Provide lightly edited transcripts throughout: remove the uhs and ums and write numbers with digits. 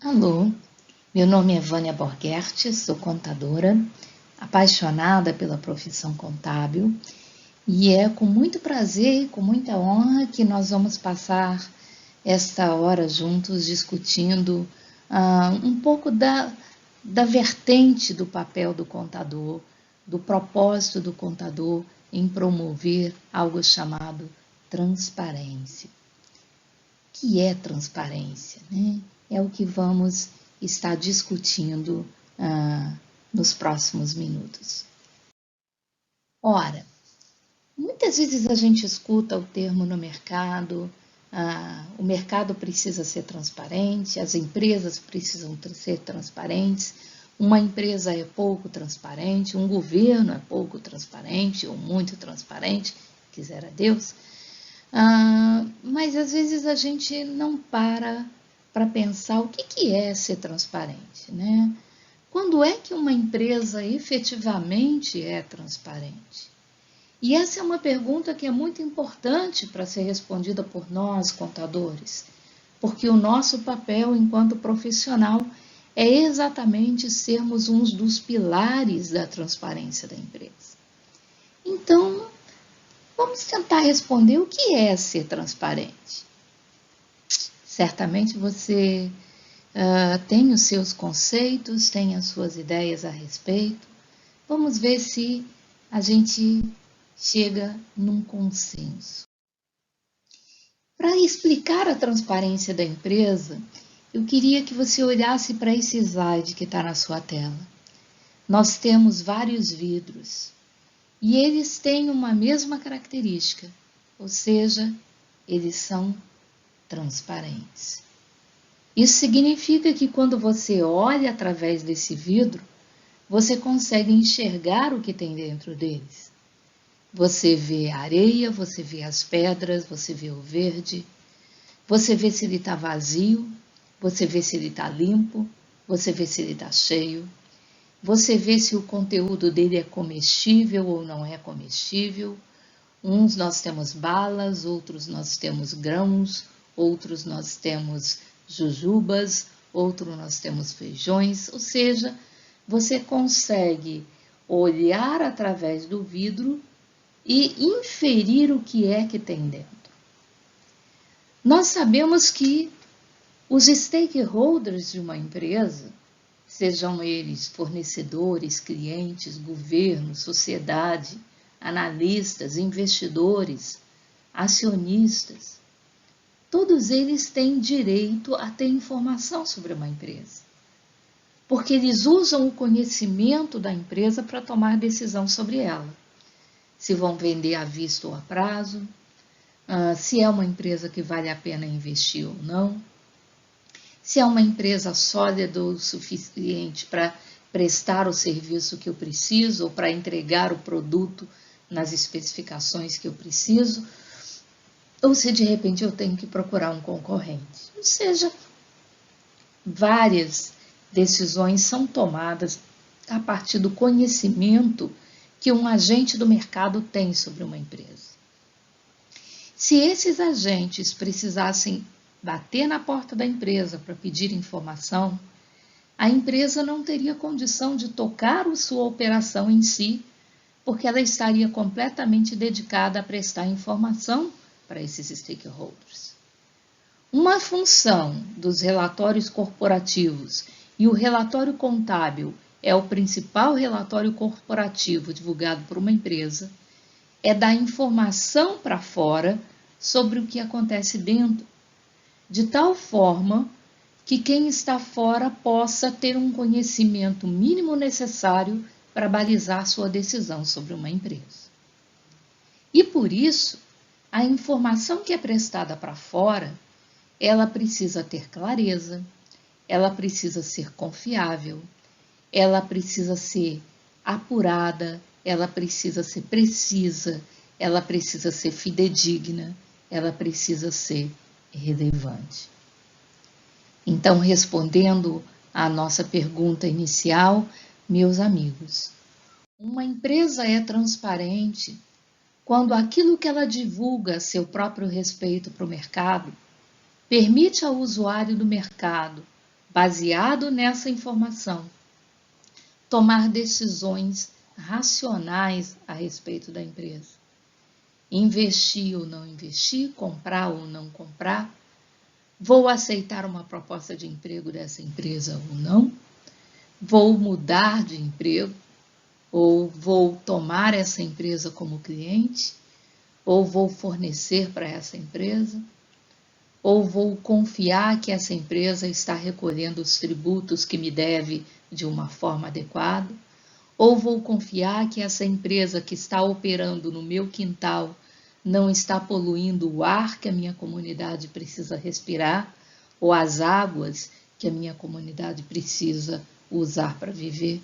Alô, meu nome é Vânia Borgherti, sou contadora, apaixonada pela profissão contábil e é com muito prazer e com muita honra que nós vamos passar esta hora juntos discutindo um pouco da vertente do papel do contador, do propósito do contador em promover algo chamado transparência. O que é transparência, né? É o que vamos estar discutindo nos próximos minutos. Ora, muitas vezes a gente escuta o termo no mercado, o mercado precisa ser transparente, as empresas precisam ser transparentes, uma empresa é pouco transparente, um governo é pouco transparente ou muito transparente, quisera Deus. Mas às vezes a gente não para pensar o que é ser transparente, né? Quando é que uma empresa efetivamente é transparente? E essa é uma pergunta que é muito importante para ser respondida por nós, contadores, porque o nosso papel enquanto profissional é exatamente sermos um dos pilares da transparência da empresa. Então, vamos tentar responder o que é ser transparente. Certamente você tem os seus conceitos, tem as suas ideias a respeito. Vamos ver se a gente chega num consenso. Para explicar a transparência da empresa, eu queria que você olhasse para esse slide que está na sua tela. Nós temos vários vidros e eles têm uma mesma característica, ou seja, eles são transparentes. Isso significa que quando você olha através desse vidro, você consegue enxergar o que tem dentro deles. Você vê a areia, você vê as pedras, você vê o verde, você vê se ele está vazio, você vê se ele está limpo, você vê se ele está cheio, você vê se o conteúdo dele é comestível ou não é comestível. Uns nós temos balas, outros nós temos grãos, outros nós temos jujubas, outros nós temos feijões, ou seja, você consegue olhar através do vidro e inferir o que é que tem dentro. Nós sabemos que os stakeholders de uma empresa, sejam eles fornecedores, clientes, governo, sociedade, analistas, investidores, acionistas, todos eles têm direito a ter informação sobre uma empresa, porque eles usam o conhecimento da empresa para tomar decisão sobre ela. Se vão vender à vista ou a prazo, se é uma empresa que vale a pena investir ou não, se é uma empresa sólida o suficiente para prestar o serviço que eu preciso ou para entregar o produto nas especificações que eu preciso, ou se de repente eu tenho que procurar um concorrente. Ou seja, várias decisões são tomadas a partir do conhecimento que um agente do mercado tem sobre uma empresa. Se esses agentes precisassem bater na porta da empresa para pedir informação, a empresa não teria condição de tocar a sua operação em si, porque ela estaria completamente dedicada a prestar informação para esses stakeholders. Uma função dos relatórios corporativos, e o relatório contábil é o principal relatório corporativo divulgado por uma empresa, é dar informação para fora sobre o que acontece dentro, de tal forma que quem está fora possa ter um conhecimento mínimo necessário para balizar sua decisão sobre uma empresa. E por isso, a informação que é prestada para fora, ela precisa ter clareza, ela precisa ser confiável, ela precisa ser apurada, ela precisa ser precisa, ela precisa ser fidedigna, ela precisa ser relevante. Então, respondendo à nossa pergunta inicial, meus amigos, uma empresa é transparente quando aquilo que ela divulga a seu próprio respeito para o mercado permite ao usuário do mercado baseado nessa informação, tomar decisões racionais a respeito da empresa. Investir ou não investir, comprar ou não comprar, vou aceitar uma proposta de emprego dessa empresa ou não, vou mudar de emprego, ou vou tomar essa empresa como cliente, ou vou fornecer para essa empresa, ou vou confiar que essa empresa está recolhendo os tributos que me deve de uma forma adequada, ou vou confiar que essa empresa que está operando no meu quintal não está poluindo o ar que a minha comunidade precisa respirar, ou as águas que a minha comunidade precisa usar para viver,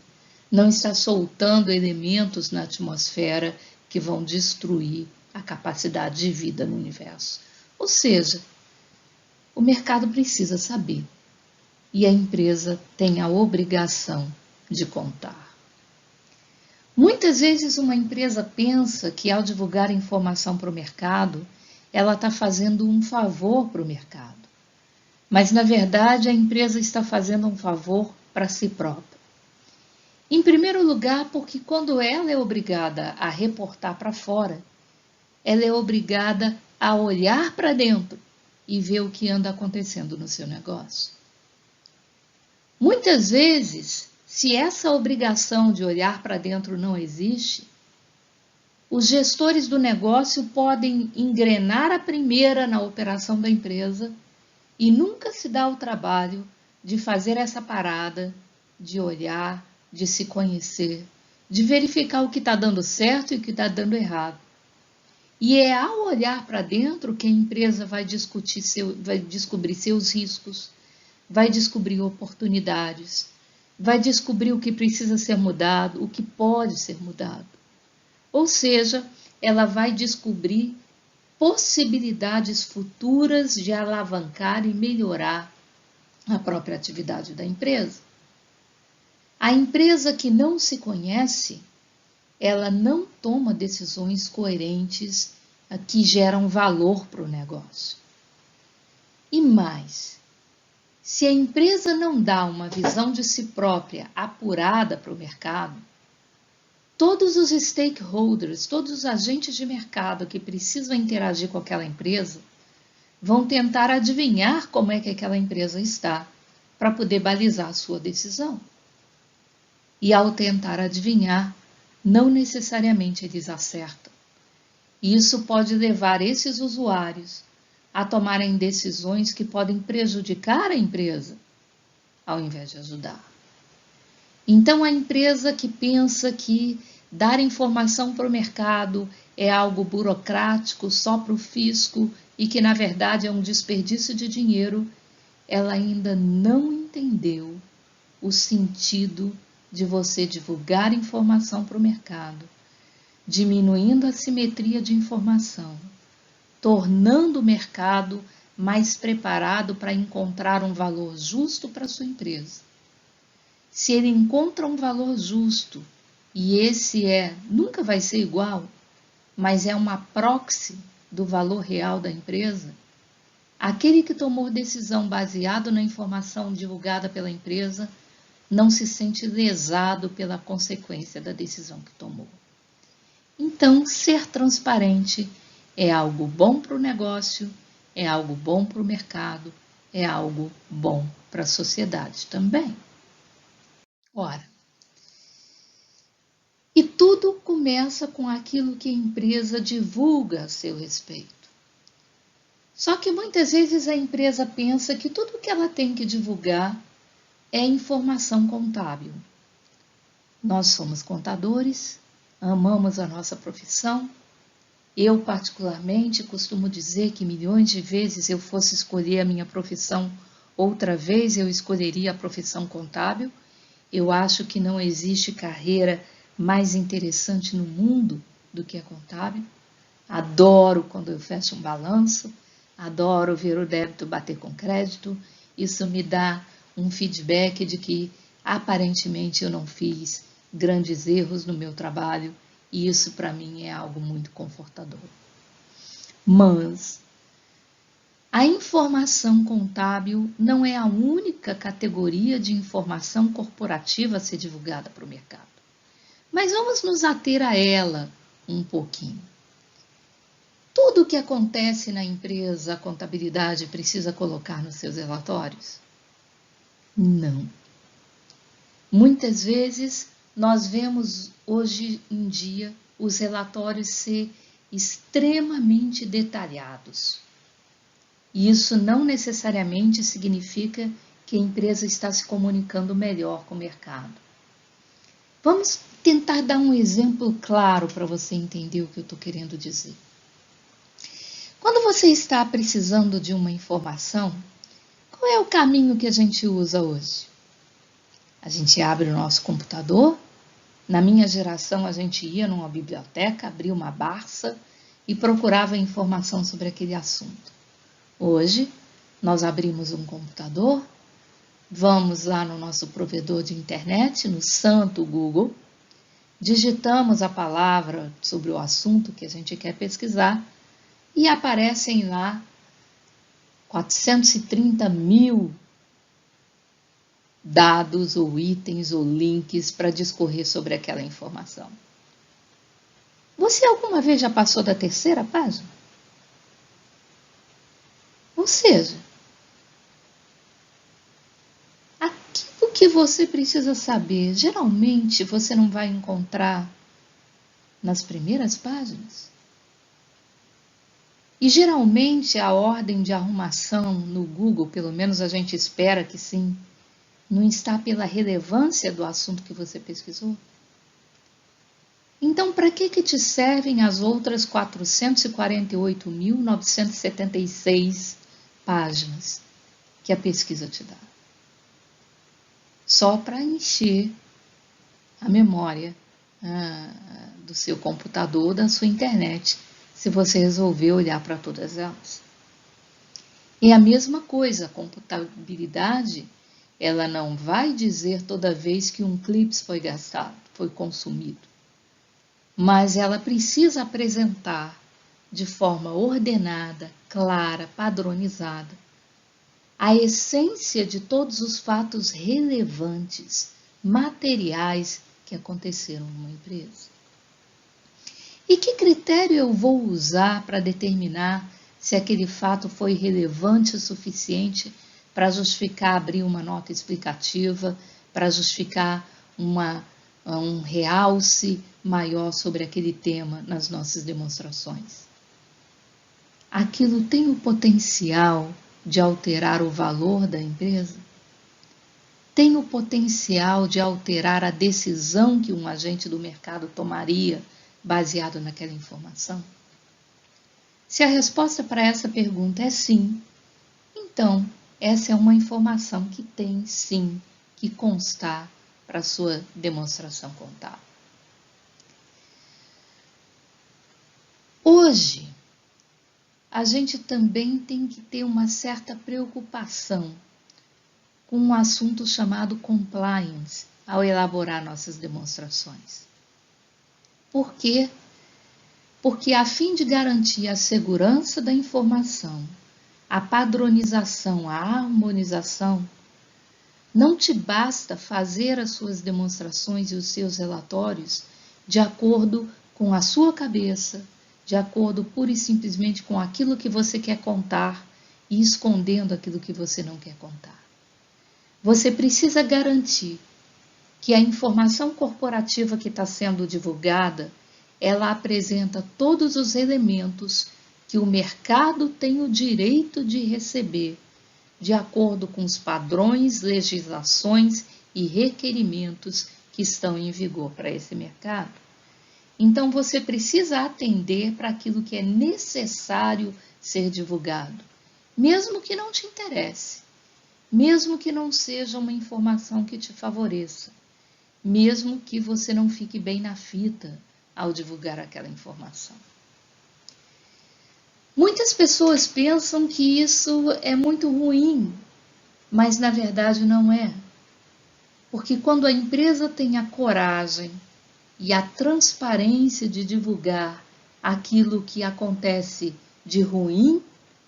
não está soltando elementos na atmosfera que vão destruir a capacidade de vida no universo. Ou seja, o mercado precisa saber e a empresa tem a obrigação de contar. Muitas vezes uma empresa pensa que ao divulgar informação para o mercado, ela está fazendo um favor para o mercado. Mas na verdade a empresa está fazendo um favor para si própria. Em primeiro lugar, porque quando ela é obrigada a reportar para fora, ela é obrigada a olhar para dentro e ver o que anda acontecendo no seu negócio. Muitas vezes, se essa obrigação de olhar para dentro não existe, os gestores do negócio podem engrenar a primeira na operação da empresa e nunca se dá o trabalho de fazer essa parada, de olhar, de se conhecer, de verificar o que está dando certo e o que está dando errado. E é ao olhar para dentro que a empresa vai descobrir seus riscos, vai descobrir oportunidades, vai descobrir o que precisa ser mudado, o que pode ser mudado. Ou seja, ela vai descobrir possibilidades futuras de alavancar e melhorar a própria atividade da empresa. A empresa que não se conhece, ela não toma decisões coerentes que geram valor para o negócio. E mais, se a empresa não dá uma visão de si própria apurada para o mercado, todos os stakeholders, todos os agentes de mercado que precisam interagir com aquela empresa, vão tentar adivinhar como é que aquela empresa está para poder balizar a sua decisão. E ao tentar adivinhar, não necessariamente eles acertam. E isso pode levar esses usuários a tomarem decisões que podem prejudicar a empresa, ao invés de ajudar. Então, a empresa que pensa que dar informação para o mercado é algo burocrático só para o fisco e que, na verdade, é um desperdício de dinheiro, ela ainda não entendeu o sentido de você divulgar informação para o mercado, diminuindo a simetria de informação, tornando o mercado mais preparado para encontrar um valor justo para a sua empresa. Se ele encontra um valor justo, e esse nunca vai ser igual, mas é uma proxy do valor real da empresa, aquele que tomou decisão baseado na informação divulgada pela empresa não se sente lesado pela consequência da decisão que tomou. Então, ser transparente é algo bom para o negócio, é algo bom para o mercado, é algo bom para a sociedade também. Ora, e tudo começa com aquilo que a empresa divulga a seu respeito. Só que muitas vezes a empresa pensa que tudo que ela tem que divulgar é informação contábil. Nós somos contadores, amamos a nossa profissão. Eu, particularmente, costumo dizer que milhões de vezes eu fosse escolher a minha profissão, outra vez eu escolheria a profissão contábil. Eu acho que não existe carreira mais interessante no mundo do que a contábil. Adoro quando eu fecho um balanço, adoro ver o débito bater com crédito. Isso me dá um feedback de que aparentemente eu não fiz grandes erros no meu trabalho e isso para mim é algo muito confortador. Mas A informação contábil não é a única categoria de informação corporativa a ser divulgada para o mercado. Mas vamos nos ater a ela um pouquinho. Tudo o que acontece na empresa, a contabilidade precisa colocar nos seus relatórios? Não. Muitas vezes nós vemos hoje em dia os relatórios ser extremamente detalhados. E isso não necessariamente significa que a empresa está se comunicando melhor com o mercado. Vamos tentar dar um exemplo claro para você entender o que eu estou querendo dizer. Quando você está precisando de uma informação, qual é o caminho que a gente usa hoje? A gente abre o nosso computador. Na minha geração, a gente ia numa biblioteca, abria uma Barça e procurava informação sobre aquele assunto. Hoje, nós abrimos um computador, vamos lá no nosso provedor de internet, no santo Google, digitamos a palavra sobre o assunto que a gente quer pesquisar e aparecem lá 430 mil dados ou itens ou links para discorrer sobre aquela informação. Você alguma vez já passou da terceira página? Ou seja, aquilo que você precisa saber, geralmente você não vai encontrar nas primeiras páginas. E geralmente a ordem de arrumação no Google, pelo menos a gente espera que sim, não está pela relevância do assunto que você pesquisou. Então, para que te servem as outras 448.976 páginas que a pesquisa te dá? Só para encher a memória do seu computador, da sua internet, se você resolver olhar para todas elas. É a mesma coisa, a computabilidade, ela não vai dizer toda vez que um clipe foi gastado, foi consumido, mas ela precisa apresentar de forma ordenada, clara, padronizada, a essência de todos os fatos relevantes, materiais que aconteceram numa empresa. E que critério eu vou usar para determinar se aquele fato foi relevante o suficiente para justificar abrir uma nota explicativa, para justificar um realce maior sobre aquele tema nas nossas demonstrações? Aquilo tem o potencial de alterar o valor da empresa? Tem o potencial de alterar a decisão que um agente do mercado tomaria baseado naquela informação? Se a resposta para essa pergunta é sim, então essa é uma informação que tem sim que constar para a sua demonstração contábil. Hoje, a gente também tem que ter uma certa preocupação com um assunto chamado compliance ao elaborar nossas demonstrações. Por quê? Porque a fim de garantir a segurança da informação, a padronização, a harmonização, não te basta fazer as suas demonstrações e os seus relatórios de acordo com a sua cabeça, de acordo pura e simplesmente com aquilo que você quer contar e escondendo aquilo que você não quer contar. Você precisa garantir que a informação corporativa que está sendo divulgada, ela apresenta todos os elementos que o mercado tem o direito de receber, de acordo com os padrões, legislações e requerimentos que estão em vigor para esse mercado. Então, você precisa atender para aquilo que é necessário ser divulgado, mesmo que não te interesse, mesmo que não seja uma informação que te favoreça, mesmo que você não fique bem na fita ao divulgar aquela informação. Muitas pessoas pensam que isso é muito ruim, mas na verdade não é. Porque quando a empresa tem a coragem e a transparência de divulgar aquilo que acontece de ruim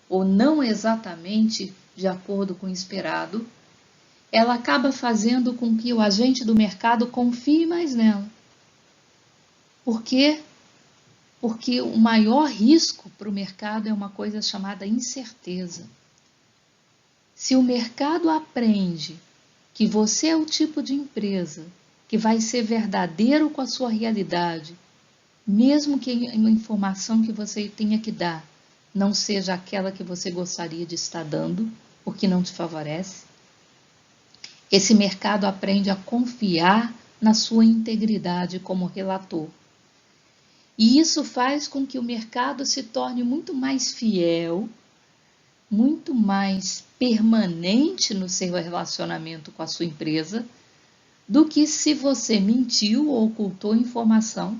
ou não exatamente de acordo com o esperado, ela acaba fazendo com que o agente do mercado confie mais nela. Por quê? Porque o maior risco para o mercado é uma coisa chamada incerteza. Se o mercado aprende que você é o tipo de empresa que vai ser verdadeiro com a sua realidade, mesmo que a informação que você tenha que dar não seja aquela que você gostaria de estar dando, porque não te favorece, esse mercado aprende a confiar na sua integridade como relator. E isso faz com que o mercado se torne muito mais fiel, muito mais permanente no seu relacionamento com a sua empresa, do que se você mentiu ou ocultou informação,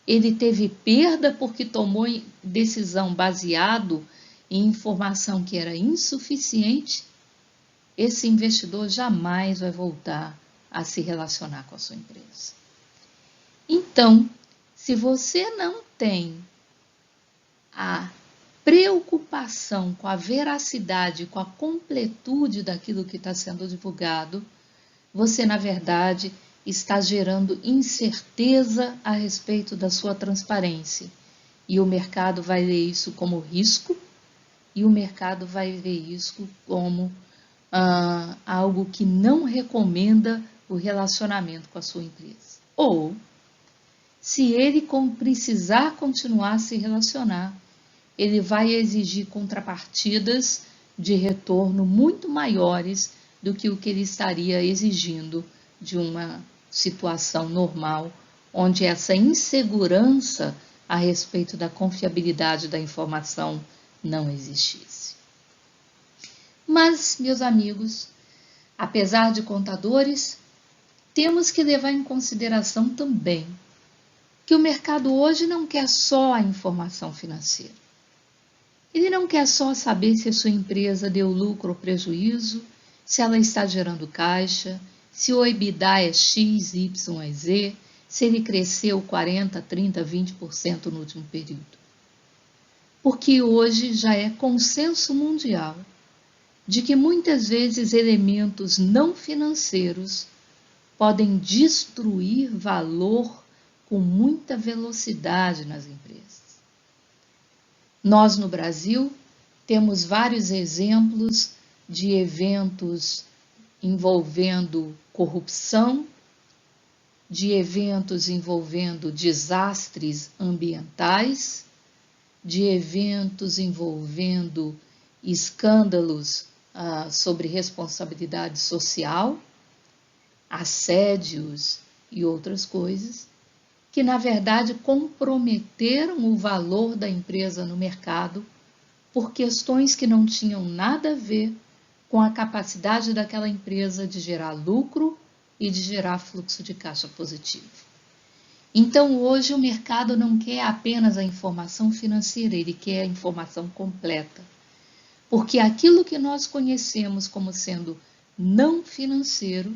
ele teve perda porque tomou decisão baseado em informação que era insuficiente, esse investidor jamais vai voltar a se relacionar com a sua empresa. Então, se você não tem a preocupação com a veracidade, com a completude daquilo que está sendo divulgado, você, na verdade, está gerando incerteza a respeito da sua transparência. E o mercado vai ver isso como risco, e o mercado vai ver isso como algo que não recomenda o relacionamento com a sua empresa. Ou, se ele precisar continuar a se relacionar, ele vai exigir contrapartidas de retorno muito maiores do que o que ele estaria exigindo de uma situação normal, onde essa insegurança a respeito da confiabilidade da informação não existisse. Mas, meus amigos, apesar de contadores, temos que levar em consideração também que o mercado hoje não quer só a informação financeira. Ele não quer só saber se a sua empresa deu lucro ou prejuízo, se ela está gerando caixa, se o EBITDA é X, Y ou Z, se ele cresceu 40%, 30%, 20% no último período. Porque hoje já é consenso mundial de que muitas vezes elementos não financeiros podem destruir valor com muita velocidade nas empresas. Nós, no Brasil, temos vários exemplos de eventos envolvendo corrupção, de eventos envolvendo desastres ambientais, de eventos envolvendo escândalos sobre responsabilidade social, assédios e outras coisas, que na verdade comprometeram o valor da empresa no mercado por questões que não tinham nada a ver com a capacidade daquela empresa de gerar lucro e de gerar fluxo de caixa positivo. Então, hoje o mercado não quer apenas a informação financeira, ele quer a informação completa. Porque aquilo que nós conhecemos como sendo não financeiro,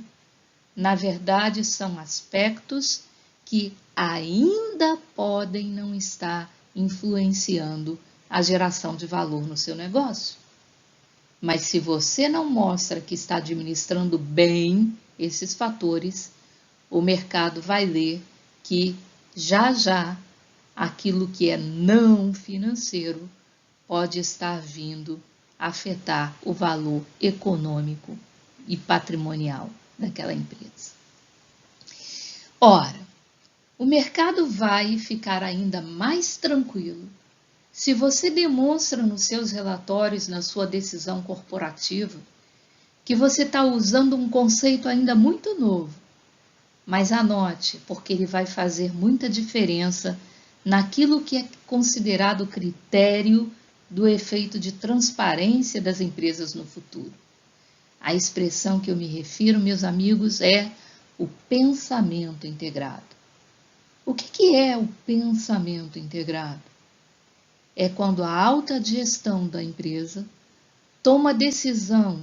na verdade são aspectos que ainda podem não estar influenciando a geração de valor no seu negócio. Mas se você não mostra que está administrando bem esses fatores, o mercado vai ler que já já aquilo que é não financeiro pode estar vindo afetar o valor econômico e patrimonial daquela empresa. Ora, o mercado vai ficar ainda mais tranquilo se você demonstra nos seus relatórios, na sua decisão corporativa, que você está usando um conceito ainda muito novo. Mas anote, porque ele vai fazer muita diferença naquilo que é considerado critério do efeito de transparência das empresas no futuro. A expressão que eu me refiro, meus amigos, é o pensamento integrado. O que é o pensamento integrado? É quando a alta gestão da empresa toma decisão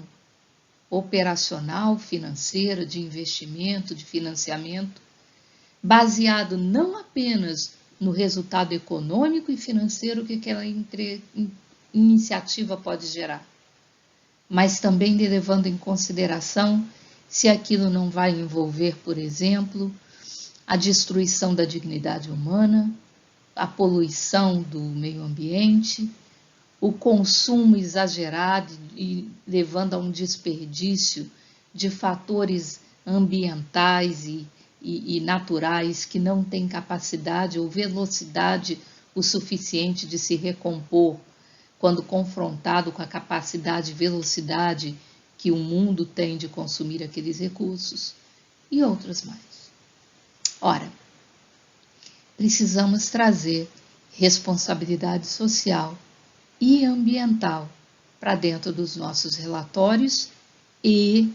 operacional, financeira, de investimento, de financiamento, baseado não apenas no resultado econômico e financeiro que aquela iniciativa pode gerar, mas também levando em consideração se aquilo não vai envolver, por exemplo, a destruição da dignidade humana, a poluição do meio ambiente, o consumo exagerado e levando a um desperdício de fatores ambientais e naturais que não têm capacidade ou velocidade o suficiente de se recompor quando confrontado com a capacidade e velocidade que o mundo tem de consumir aqueles recursos, e outras mais. Ora, precisamos trazer responsabilidade social e ambiental para dentro dos nossos relatórios e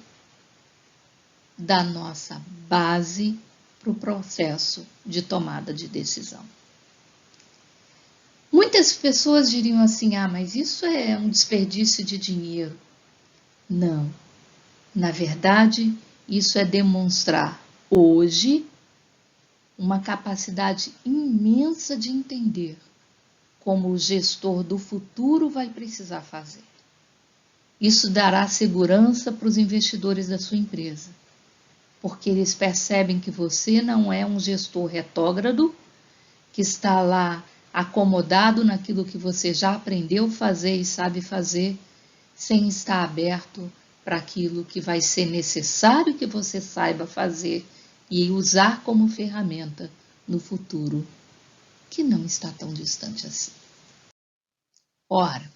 da nossa base para o processo de tomada de decisão. Muitas pessoas diriam assim, mas isso é um desperdício de dinheiro. Não. Na verdade, isso é demonstrar hoje uma capacidade imensa de entender como o gestor do futuro vai precisar fazer. Isso dará segurança para os investidores da sua empresa, porque eles percebem que você não é um gestor retrógrado que está lá acomodado naquilo que você já aprendeu a fazer e sabe fazer, sem estar aberto para aquilo que vai ser necessário que você saiba fazer e usar como ferramenta no futuro, que não está tão distante assim. Ora,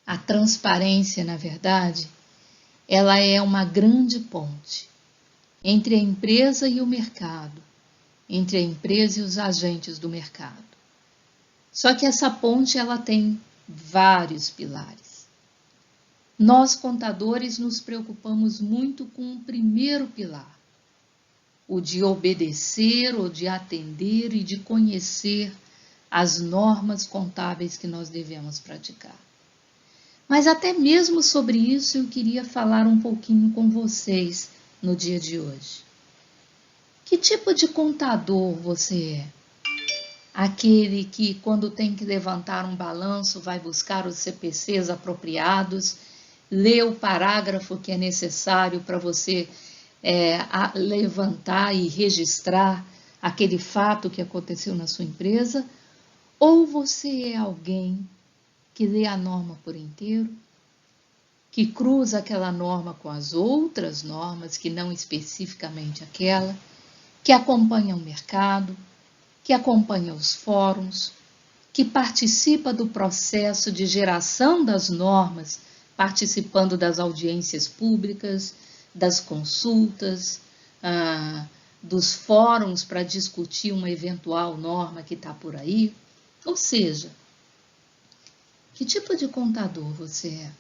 a transparência, na verdade, ela é uma grande ponte entre a empresa e o mercado, entre a empresa e os agentes do mercado. Só que essa ponte ela tem vários pilares. Nós, contadores, nos preocupamos muito com o primeiro pilar, o de obedecer, ou de atender e de conhecer as normas contábeis que nós devemos praticar. Mas até mesmo sobre isso eu queria falar um pouquinho com vocês no dia de hoje. Que tipo de contador você é? Aquele que, quando tem que levantar um balanço, vai buscar os CPCs apropriados, lê o parágrafo que é necessário para você levantar e registrar aquele fato que aconteceu na sua empresa? Ou você é alguém que lê a norma por inteiro, que cruza aquela norma com as outras normas, que não especificamente aquela, que acompanha o mercado, que acompanha os fóruns, que participa do processo de geração das normas, participando das audiências públicas, das consultas, dos fóruns para discutir uma eventual norma que está por aí? Ou seja, que tipo de contador você é?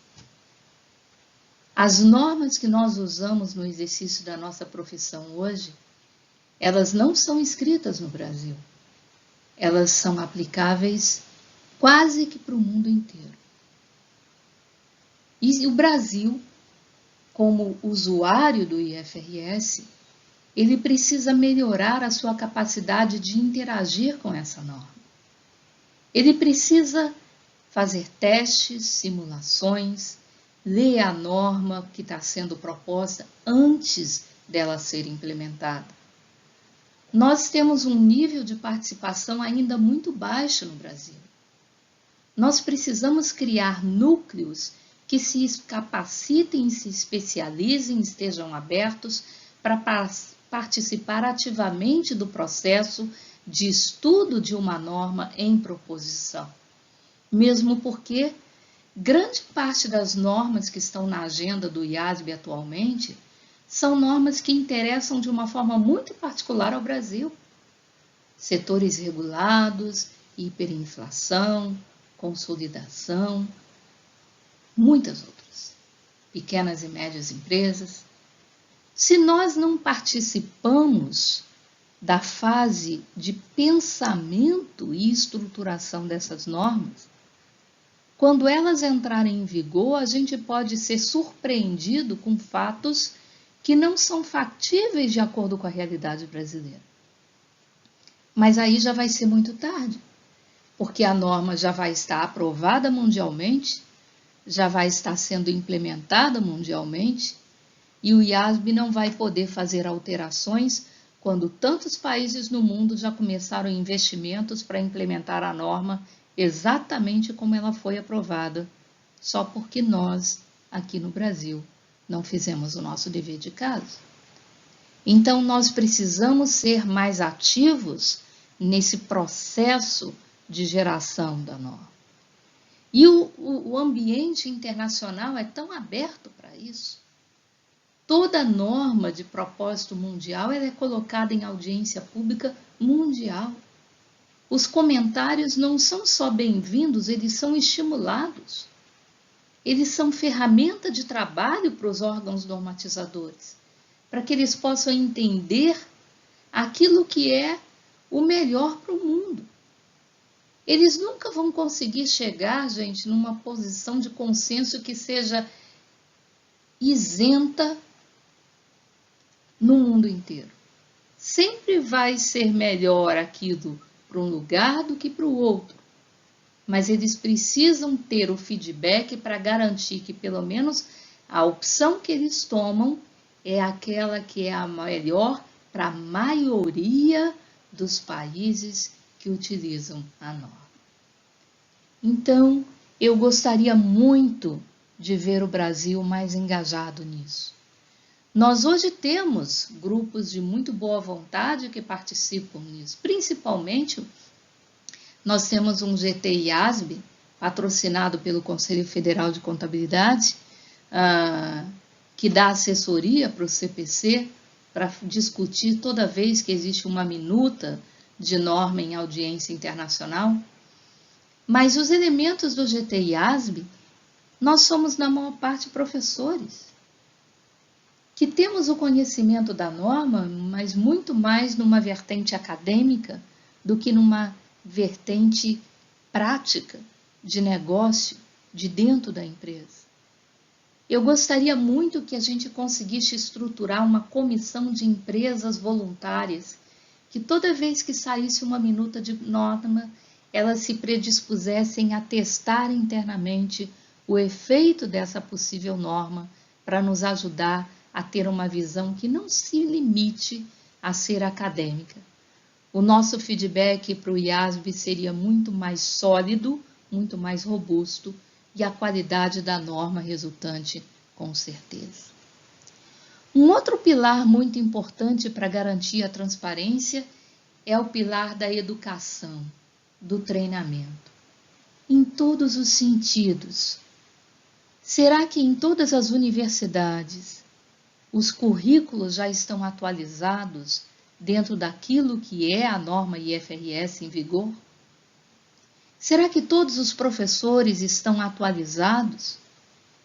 As normas que nós usamos no exercício da nossa profissão hoje, elas não são escritas no Brasil. Elas são aplicáveis quase que para o mundo inteiro. E o Brasil, como usuário do IFRS, ele precisa melhorar a sua capacidade de interagir com essa norma. Ele precisa fazer testes, simulações, ler a norma que está sendo proposta antes dela ser implementada. Nós temos um nível de participação ainda muito baixo no Brasil. Nós precisamos criar núcleos que se capacitem, se especializem, estejam abertos para participar ativamente do processo de estudo de uma norma em proposição. Mesmo porque grande parte das normas que estão na agenda do IASB atualmente são normas que interessam de uma forma muito particular ao Brasil. Setores regulados, hiperinflação, consolidação, muitas outras. Pequenas e médias empresas. Se nós não participamos da fase de pensamento e estruturação dessas normas, quando elas entrarem em vigor, a gente pode ser surpreendido com fatos que não são factíveis de acordo com a realidade brasileira. Mas aí já vai ser muito tarde, porque a norma já vai estar aprovada mundialmente, já vai estar sendo implementada mundialmente, e o IASB não vai poder fazer alterações quando tantos países no mundo já começaram investimentos para implementar a norma exatamente como ela foi aprovada, só porque nós, aqui no Brasil, não fizemos o nosso dever de casa. Então, nós precisamos ser mais ativos nesse processo de geração da norma. E o ambiente internacional é tão aberto para isso. Toda norma de propósito mundial ela é colocada em audiência pública mundial. Os comentários não são só bem-vindos, eles são estimulados. Eles são ferramenta de trabalho para os órgãos normatizadores, para que eles possam entender aquilo que é o melhor para o mundo. Eles nunca vão conseguir chegar, gente, numa posição de consenso que seja isenta no mundo inteiro. Sempre vai ser melhor aquilo para um lugar do que para o outro. Mas eles precisam ter o feedback para garantir que pelo menos a opção que eles tomam é aquela que é a melhor para a maioria dos países que utilizam a norma. Então, eu gostaria muito de ver o Brasil mais engajado nisso. Nós hoje temos grupos de muito boa vontade que participam nisso, principalmente nós temos um GT-IASB, patrocinado pelo Conselho Federal de Contabilidade, que dá assessoria para o CPC, para discutir toda vez que existe uma minuta de norma em audiência internacional. Mas os elementos do GT-IASB, nós somos na maior parte professores, que temos o conhecimento da norma, mas muito mais numa vertente acadêmica do que numa vertente prática de negócio de dentro da empresa. Eu gostaria muito que a gente conseguisse estruturar uma comissão de empresas voluntárias, que toda vez que saísse uma minuta de norma, elas se predispusessem a testar internamente o efeito dessa possível norma para nos ajudar a ter uma visão que não se limite a ser acadêmica. O nosso feedback para o IASB seria muito mais sólido, muito mais robusto e a qualidade da norma resultante, com certeza. Um outro pilar muito importante para garantir a transparência é o pilar da educação, do treinamento, em todos os sentidos. Será que em todas as universidades os currículos já estão atualizados dentro daquilo que é a norma IFRS em vigor? Será que todos os professores estão atualizados?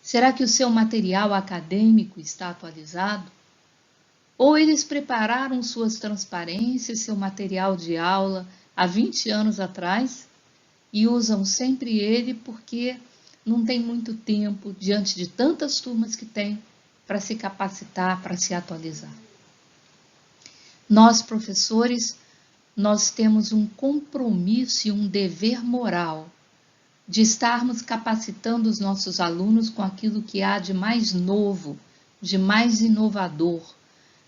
Será que o seu material acadêmico está atualizado? Ou eles prepararam suas transparências, seu material de aula há 20 anos atrás e usam sempre ele porque não tem muito tempo, diante de tantas turmas que tem, para se capacitar, para se atualizar? Nós, professores, nós temos um compromisso e um dever moral de estarmos capacitando os nossos alunos com aquilo que há de mais novo, de mais inovador,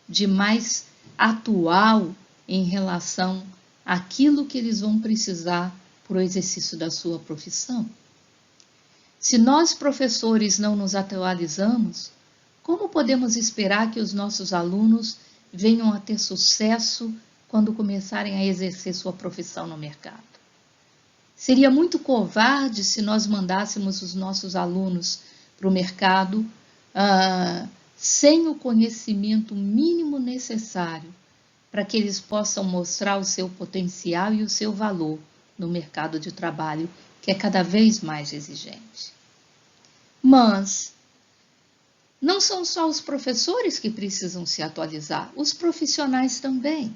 de mais atual em relação àquilo que eles vão precisar para o exercício da sua profissão. Se nós, professores, não nos atualizamos, como podemos esperar que os nossos alunos venham a ter sucesso quando começarem a exercer sua profissão no mercado? Seria muito covarde se nós mandássemos os nossos alunos para o mercado sem o conhecimento mínimo necessário para que eles possam mostrar o seu potencial e o seu valor no mercado de trabalho, que é cada vez mais exigente. Mas não são só os professores que precisam se atualizar, os profissionais também.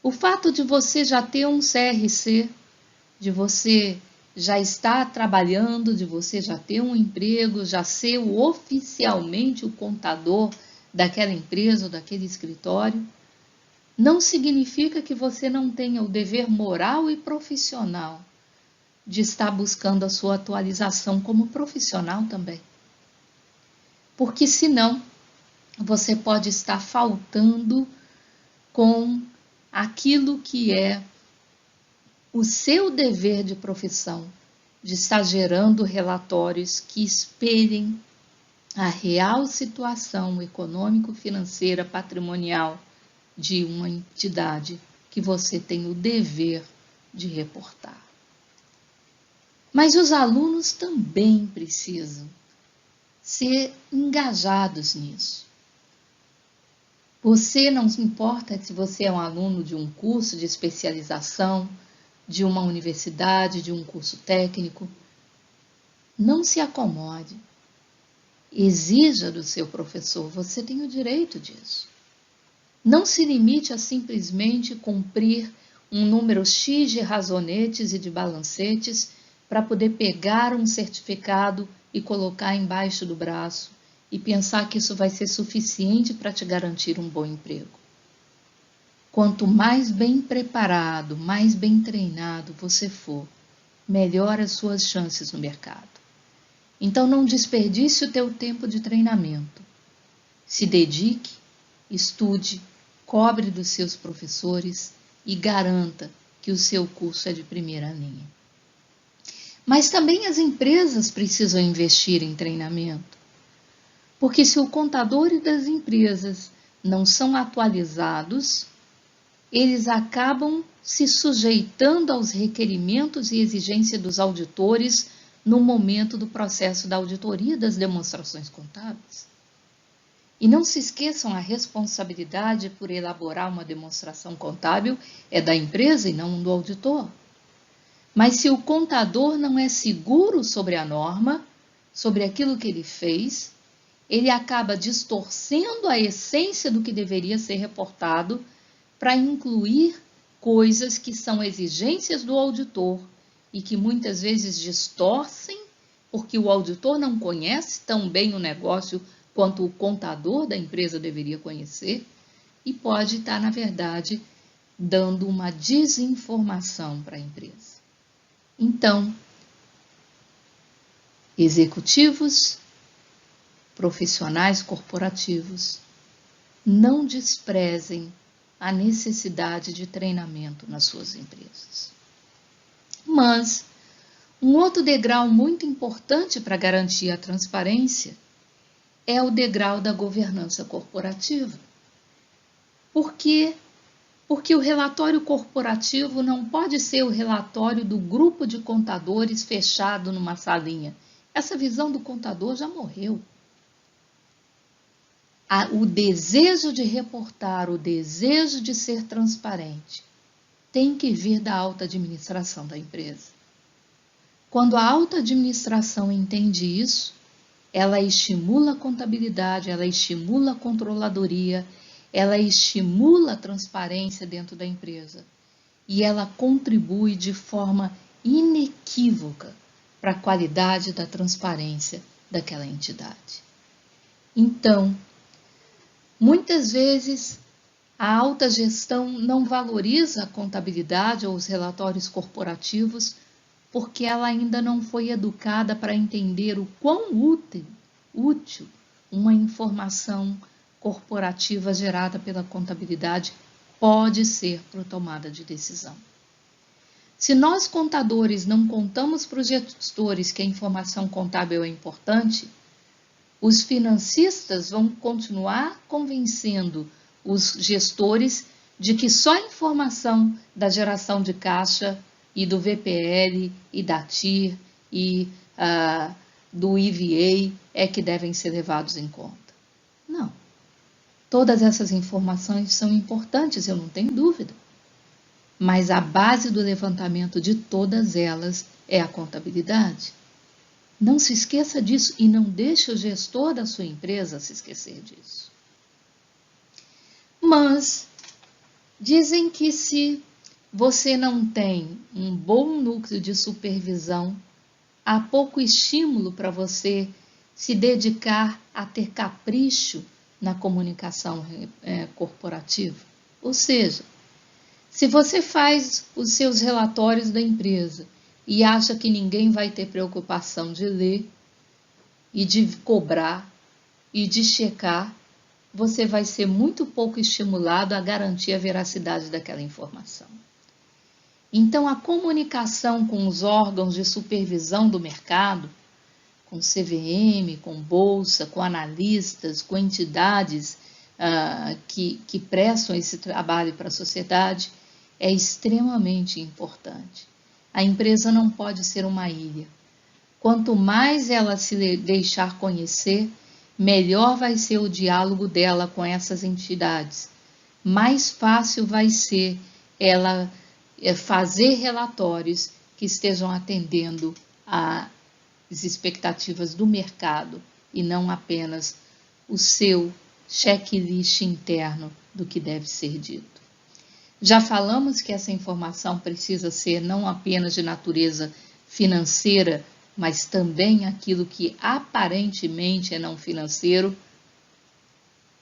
O fato de você já ter um CRC, de você já estar trabalhando, de você já ter um emprego, já ser oficialmente o contador daquela empresa ou daquele escritório, não significa que você não tenha o dever moral e profissional de estar buscando a sua atualização como profissional também. Porque senão você pode estar faltando com aquilo que é o seu dever de profissão, de estar gerando relatórios que espelhem a real situação econômico-financeira patrimonial de uma entidade que você tem o dever de reportar. Mas os alunos também precisam ser engajados nisso. Você não importa se você é um aluno de um curso de especialização, de uma universidade, de um curso técnico, não se acomode. Exija do seu professor, você tem o direito disso. Não se limite a simplesmente cumprir um número X de razonetes e de balancetes para poder pegar um certificado e colocar embaixo do braço e pensar que isso vai ser suficiente para te garantir um bom emprego. Quanto mais bem preparado, mais bem treinado você for, melhor as suas chances no mercado. Então não desperdice o teu tempo de treinamento. Se dedique, estude, cobre dos seus professores e garanta que o seu curso é de primeira linha. Mas também as empresas precisam investir em treinamento. Porque se o contador e das empresas não são atualizados, eles acabam se sujeitando aos requerimentos e exigências dos auditores no momento do processo da auditoria das demonstrações contábeis. E não se esqueçam, a responsabilidade por elaborar uma demonstração contábil é da empresa e não do auditor. Mas se o contador não é seguro sobre a norma, sobre aquilo que ele fez, ele acaba distorcendo a essência do que deveria ser reportado para incluir coisas que são exigências do auditor e que muitas vezes distorcem, porque o auditor não conhece tão bem o negócio quanto o contador da empresa deveria conhecer, e pode estar, na verdade, dando uma desinformação para a empresa. Então, executivos, profissionais corporativos, não desprezem a necessidade de treinamento nas suas empresas. Mas um outro degrau muito importante para garantir a transparência é o degrau da governança corporativa. Por quê? Porque o relatório corporativo não pode ser o relatório do grupo de contadores fechado numa salinha. Essa visão do contador já morreu. O desejo de reportar, o desejo de ser transparente, tem que vir da alta administração da empresa. Quando a alta administração entende isso, ela estimula a contabilidade, ela estimula a controladoria, ela estimula a transparência dentro da empresa e ela contribui de forma inequívoca para a qualidade da transparência daquela entidade. Então, muitas vezes a alta gestão não valoriza a contabilidade ou os relatórios corporativos porque ela ainda não foi educada para entender o quão útil uma informação corporativa gerada pela contabilidade pode ser para a tomada de decisão. Se nós, contadores, não contamos para os gestores que a informação contábil é importante, os financistas vão continuar convencendo os gestores de que só a informação da geração de caixa e do VPL e da TIR e do IVA é que devem ser levados em conta. Não. Todas essas informações são importantes, eu não tenho dúvida. Mas a base do levantamento de todas elas é a contabilidade. Não se esqueça disso e não deixe o gestor da sua empresa se esquecer disso. Mas dizem que se você não tem um bom núcleo de supervisão, há pouco estímulo para você se dedicar a ter capricho na comunicação corporativa. Ou seja, se você faz os seus relatórios da empresa e acha que ninguém vai ter preocupação de ler e de cobrar e de checar, você vai ser muito pouco estimulado a garantir a veracidade daquela informação. Então, a comunicação com os órgãos de supervisão do mercado, com CVM, com bolsa, com analistas, com entidades que prestam esse trabalho para a sociedade, é extremamente importante. A empresa não pode ser uma ilha. Quanto mais ela se deixar conhecer, melhor vai ser o diálogo dela com essas entidades. Mais fácil vai ser ela fazer relatórios que estejam atendendo às expectativas do mercado e não apenas o seu checklist interno do que deve ser dito. Já falamos que essa informação precisa ser não apenas de natureza financeira, mas também aquilo que aparentemente é não financeiro,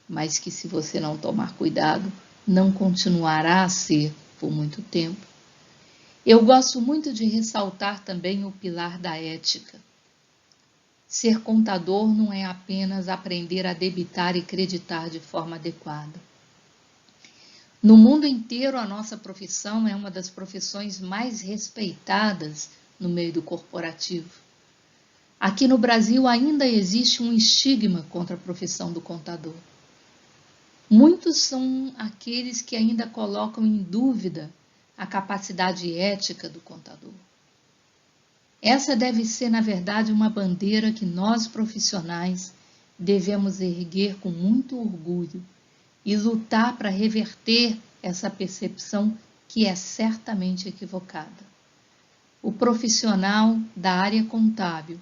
mas que, se você não tomar cuidado, não continuará a ser por muito tempo. Eu gosto muito de ressaltar também o pilar da ética. Ser contador não é apenas aprender a debitar e creditar de forma adequada. No mundo inteiro, a nossa profissão é uma das profissões mais respeitadas no meio do corporativo. Aqui no Brasil ainda existe um estigma contra a profissão do contador. Muitos são aqueles que ainda colocam em dúvida a capacidade ética do contador. Essa deve ser, na verdade, uma bandeira que nós profissionais devemos erguer com muito orgulho e lutar para reverter essa percepção que é certamente equivocada. O profissional da área contábil,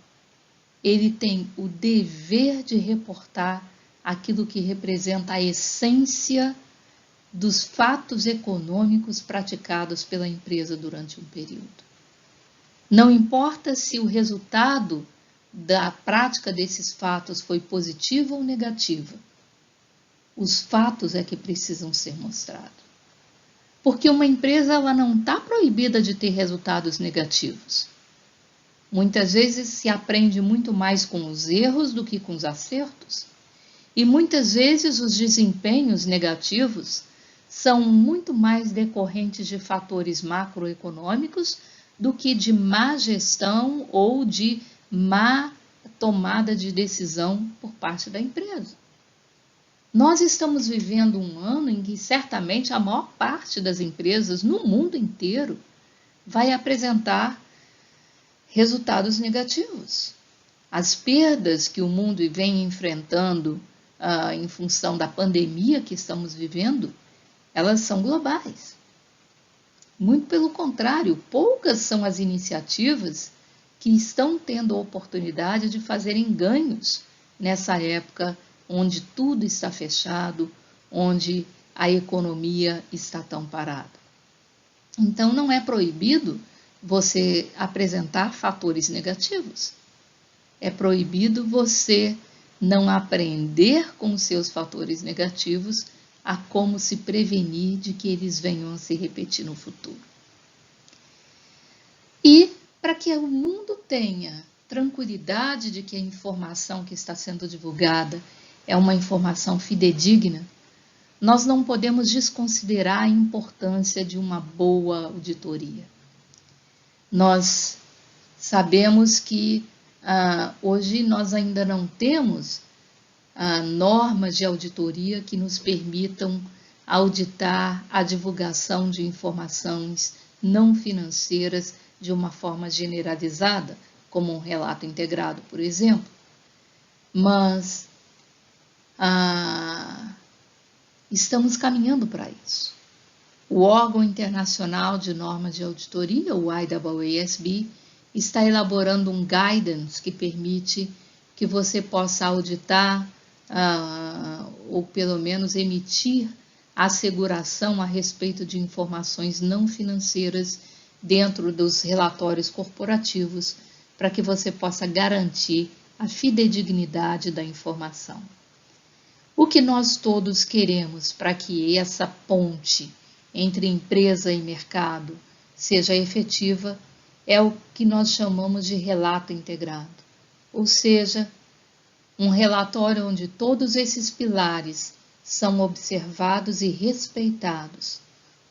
ele tem o dever de reportar aquilo que representa a essência dos fatos econômicos praticados pela empresa durante um período. Não importa se o resultado da prática desses fatos foi positivo ou negativo, os fatos é que precisam ser mostrados. Porque uma empresa ela não está proibida de ter resultados negativos. Muitas vezes se aprende muito mais com os erros do que com os acertos. E muitas vezes os desempenhos negativos são muito mais decorrentes de fatores macroeconômicos do que de má gestão ou de má tomada de decisão por parte da empresa. Nós estamos vivendo um ano em que certamente a maior parte das empresas no mundo inteiro vai apresentar resultados negativos. As perdas que o mundo vem enfrentando em função da pandemia que estamos vivendo, elas são globais. Muito pelo contrário, poucas são as iniciativas que estão tendo a oportunidade de fazerem ganhos nessa época onde tudo está fechado, onde a economia está tão parada. Então, não é proibido você apresentar fatores negativos. É proibido você não aprender com os seus fatores negativos a como se prevenir de que eles venham a se repetir no futuro. E para que o mundo tenha tranquilidade de que a informação que está sendo divulgada é uma informação fidedigna, nós não podemos desconsiderar a importância de uma boa auditoria. Nós sabemos que hoje nós ainda não temos normas de auditoria que nos permitam auditar a divulgação de informações não financeiras de uma forma generalizada, como um relato integrado, por exemplo. Mas estamos caminhando para isso. O órgão internacional de normas de auditoria, o IAASB, está elaborando um guidance que permite que você possa auditar ou pelo menos emitir asseguração a respeito de informações não financeiras dentro dos relatórios corporativos, para que você possa garantir a fidedignidade da informação. O que nós todos queremos para que essa ponte entre empresa e mercado seja efetiva é o que nós chamamos de relato integrado, ou seja, um relatório onde todos esses pilares são observados e respeitados,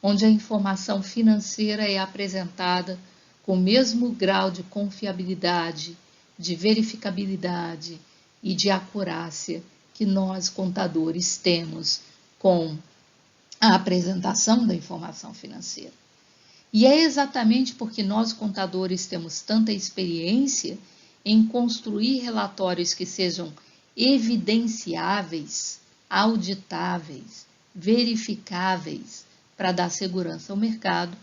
onde a informação financeira é apresentada com o mesmo grau de confiabilidade, de verificabilidade e de acurácia que nós, contadores, temos com a apresentação da informação financeira. E é exatamente porque nós, contadores, temos tanta experiência em construir relatórios que sejam evidenciáveis, auditáveis, verificáveis, para dar segurança ao mercado,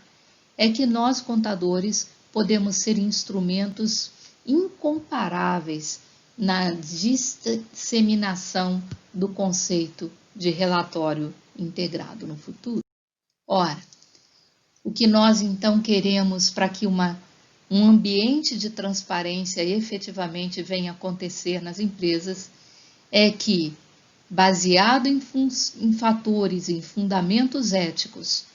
é que nós, contadores, podemos ser instrumentos incomparáveis na disseminação do conceito de relatório integrado no futuro. Ora, o que nós então queremos para que um ambiente de transparência efetivamente venha acontecer nas empresas é que, baseado em fatores, em fundamentos éticos,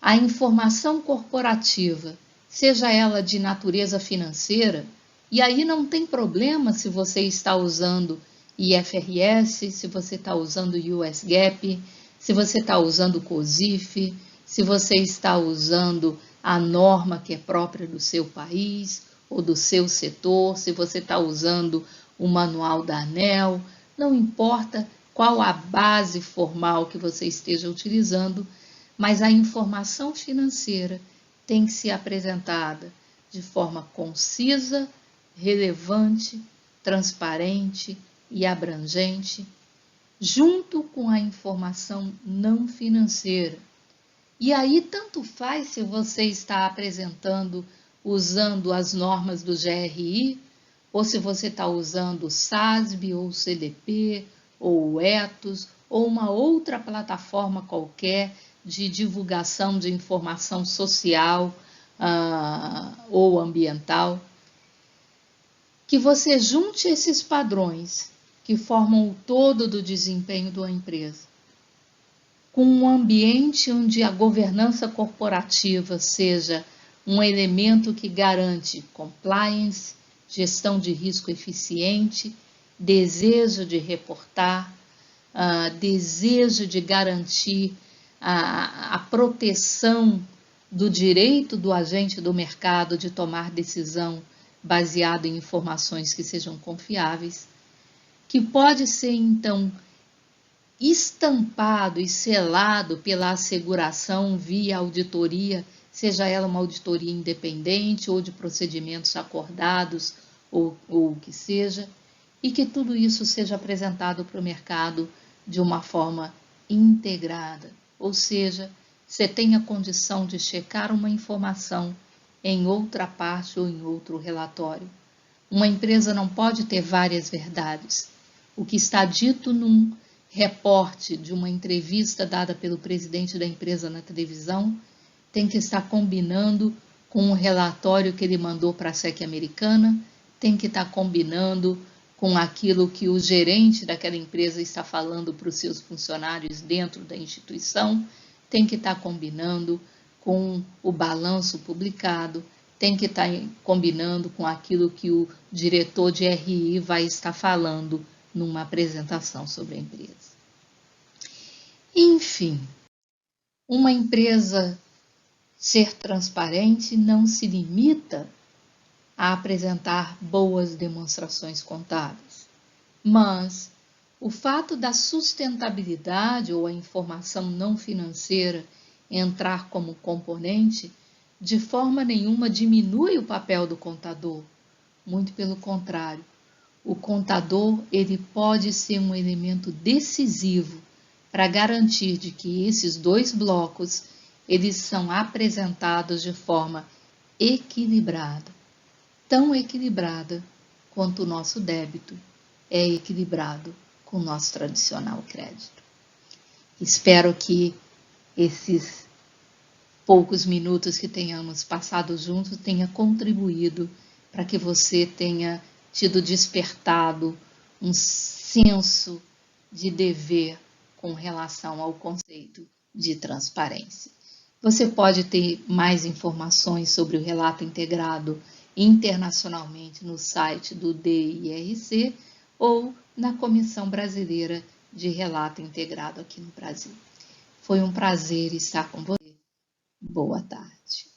a informação corporativa, seja ela de natureza financeira, e aí não tem problema se você está usando IFRS, se você está usando US GAAP, se você está usando COSIF, se você está usando a norma que é própria do seu país ou do seu setor, se você está usando o manual da ANEEL, não importa qual a base formal que você esteja utilizando, mas a informação financeira tem que ser apresentada de forma concisa, relevante, transparente e abrangente, junto com a informação não financeira. E aí tanto faz se você está apresentando usando as normas do GRI, ou se você está usando o SASB, ou o CDP, ou o Ethos, ou uma outra plataforma qualquer de divulgação de informação social ou ambiental. Que você junte esses padrões que formam o todo do desempenho de uma empresa, com um ambiente onde a governança corporativa seja um elemento que garante compliance, gestão de risco eficiente, desejo de reportar, desejo de garantir a proteção do direito do agente do mercado de tomar decisão baseado em informações que sejam confiáveis, que pode ser então estampado e selado pela asseguração via auditoria, seja ela uma auditoria independente ou de procedimentos acordados ou o que seja, e que tudo isso seja apresentado para o mercado de uma forma integrada, ou seja, você tem a condição de checar uma informação em outra parte ou em outro relatório. Uma empresa não pode ter várias verdades. O que está dito num reporte de uma entrevista dada pelo presidente da empresa na televisão tem que estar combinando com o relatório que ele mandou para a SEC americana, tem que estar combinando com aquilo que o gerente daquela empresa está falando para os seus funcionários dentro da instituição, tem que estar combinando com o balanço publicado, tem que estar combinando com aquilo que o diretor de RI vai estar falando numa apresentação sobre a empresa. Enfim, uma empresa ser transparente não se limita a apresentar boas demonstrações contábeis, mas o fato da sustentabilidade ou a informação não financeira entrar como componente, de forma nenhuma diminui o papel do contador, muito pelo contrário. O contador ele pode ser um elemento decisivo para garantir de que esses dois blocos eles são apresentados de forma equilibrada, tão equilibrada quanto o nosso débito é equilibrado com o nosso tradicional crédito. Espero que esses poucos minutos que tenhamos passado juntos tenha contribuído para que você tenha tido despertado um senso de dever com relação ao conceito de transparência. Você pode ter mais informações sobre o relato integrado internacionalmente no site do DIRC ou na Comissão Brasileira de Relato Integrado aqui no Brasil. Foi um prazer estar com você. Boa tarde.